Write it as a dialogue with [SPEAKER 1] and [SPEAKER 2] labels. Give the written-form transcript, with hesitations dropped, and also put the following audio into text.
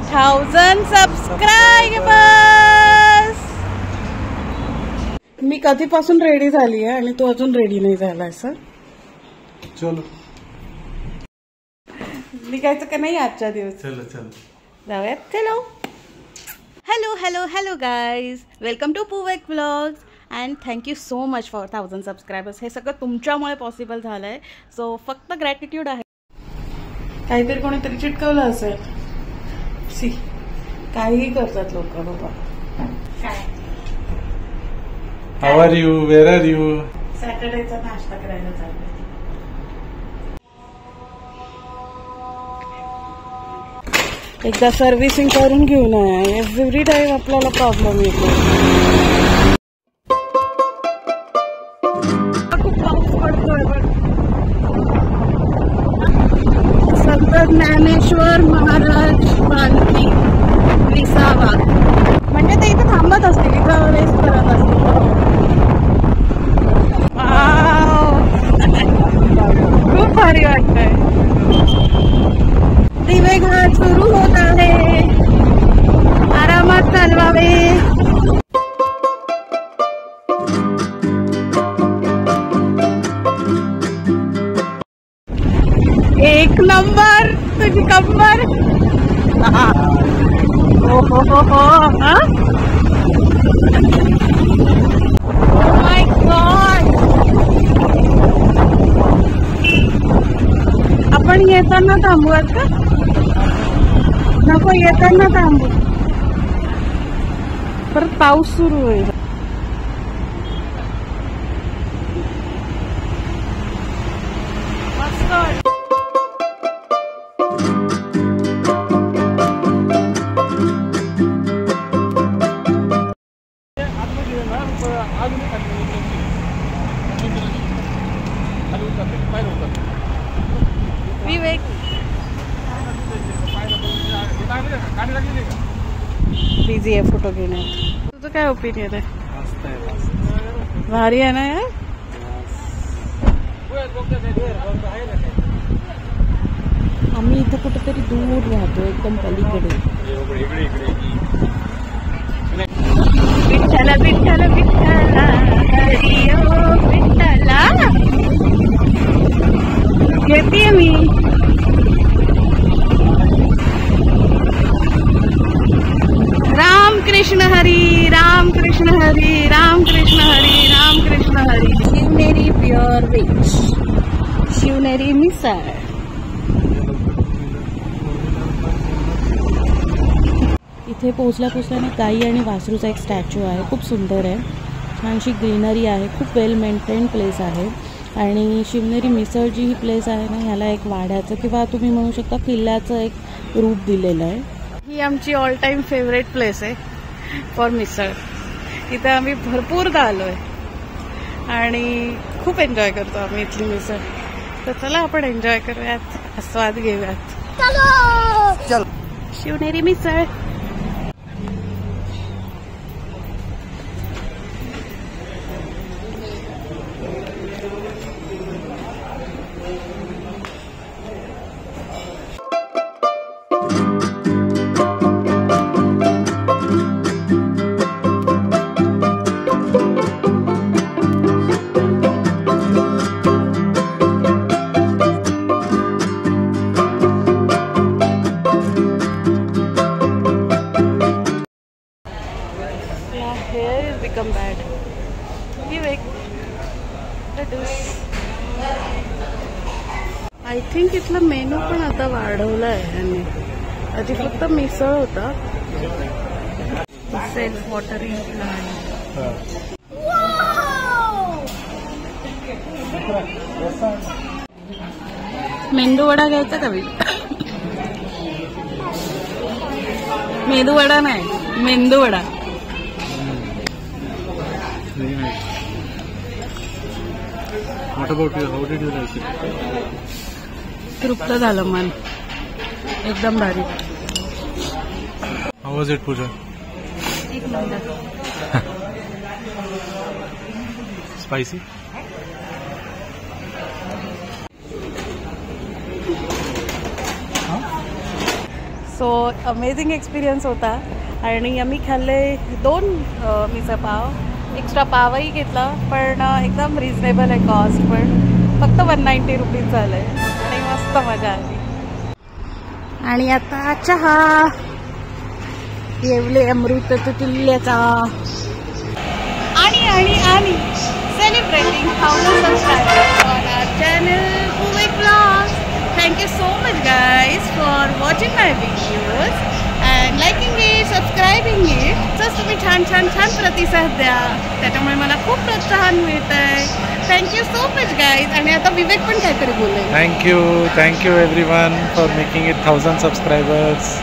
[SPEAKER 1] 1000 subscribers. मी कधीपासून ready झाली आहे आणि तू अजून रेडी नाही झाला. सर
[SPEAKER 2] चलो
[SPEAKER 1] निघायचं का नाही आजच्या दिवस?
[SPEAKER 2] चलो चलो
[SPEAKER 1] जाऊयात. चलो. Hello hello hello guys, welcome to पूवेक vlogs and thank you so much for 1000 subscribers. हे सगळं तुमच्यामुळे पॉसिबल झालं आहे. सो फक्त ग्रॅटिट्यूड आहे. काहीतरी कोणीतरी चिटकवलं असेल. सी काहीही करतात लोक बाबा. काय
[SPEAKER 2] how are you, where are you?
[SPEAKER 1] सॅटर्डेचा नाश्ता करायला चाललंय. एकदा सर्व्हिसिंग करून घेऊ नये. एव्हरी टाइम आपल्याला प्रॉब्लेम येतो. खूप पाऊस पडतोय. संत ज्ञानेश्वर महाराज पालखी विसावा. म्हणजे ते इथं थांबत असतील, इथं रेस्ट करत असतील. खूप भारी वाटतंय. दिवे घाट सुरू होत आहे. आरामात चालवावे. एक नंबर तुझी कंबर. हो हो हो हो. माय गॉड. आपण येताना थांबूयात का? नको, येताना थांबू. परत पाऊस सुरू होईल. मस्त. विवेक बिझी आहे फोटो घेण्यात. तुझं काय ओपिनियन आहे? भारी आहे ना यार. आम्ही इथं कुठेतरी दूर राहतो, एकदम पलीकडे. विठ्ठला विठ्ठला विठ्ठला हरी ओ विठ्ठला. येते मी. राम कृष्ण हरी, राम कृष्ण हरी, राम कृष्ण हरी, राम कृष्ण हरी. शिवनेरी प्युअर व्हेज, शिवनेरी मिसळ. इथे पोहोचल्याने गाई आणि वासरूचा एक स्टॅच्यू आहे. खूप सुंदर आहे. छानशी ग्रीनरी आहे. खूप वेल मेंटेन प्लेस आहे. आणि शिवनेरी मिसळ जी ही प्लेस आहे ना, ह्याला एक वाड्याचं किंवा तुम्ही म्हणू शकता किल्ल्याचं एक रूप दिलेलं आहे. ही आमची ऑल टाइम फेवरेट प्लेस आहे फॉर मिसळ. इथे आम्ही भरपूरदा आलोय आणि खूप एन्जॉय करतो आम्ही इथली मिसळ. तर चला आपण एन्जॉय करूयात, आस्वाद घेऊयात. चलो शिवनेरी मिसळ. Become bad. Vivek, I think इथला मेनू पण आता वाढवला आहे ह्यांनी. आधी फक्त मिसळ होता. Self watering plant. मेंदू वडा घ्यायचा का? मेंदू वडा नाही, मेंदू vada.
[SPEAKER 2] What about you? How did you like it?
[SPEAKER 1] तृप्त झालं मन. एकदम भारी.
[SPEAKER 2] How was it, Pooja?
[SPEAKER 1] एक number.
[SPEAKER 2] Spicy?
[SPEAKER 1] So amazing experience होता आणि आम्ही खाल्ले 2 मिसळ पाव, एक्स्ट्रा पावही घेतला, पण एकदम रिजनेबल आहे कॉस्ट, पण फक्त 190 रुपीज झालं आहे आणि मस्त मजा आली. आणि आता चहा येवले अमृत तुल्याचा आणि आणि आणि celebrating 1000 subscribers on our channel कुवेक blogs. Thank you so much guys for watching my videos and liking it, subscribing it. जसं तुम्ही छान छान छान प्रतिसाद द्या, त्याच्यामुळे मला खूप प्रोत्साहन मिळत आहे. Thank you so much guys. आणि आता विवेक पण काहीतरी बोलेल.
[SPEAKER 2] Thank you everyone for making it 1000 subscribers.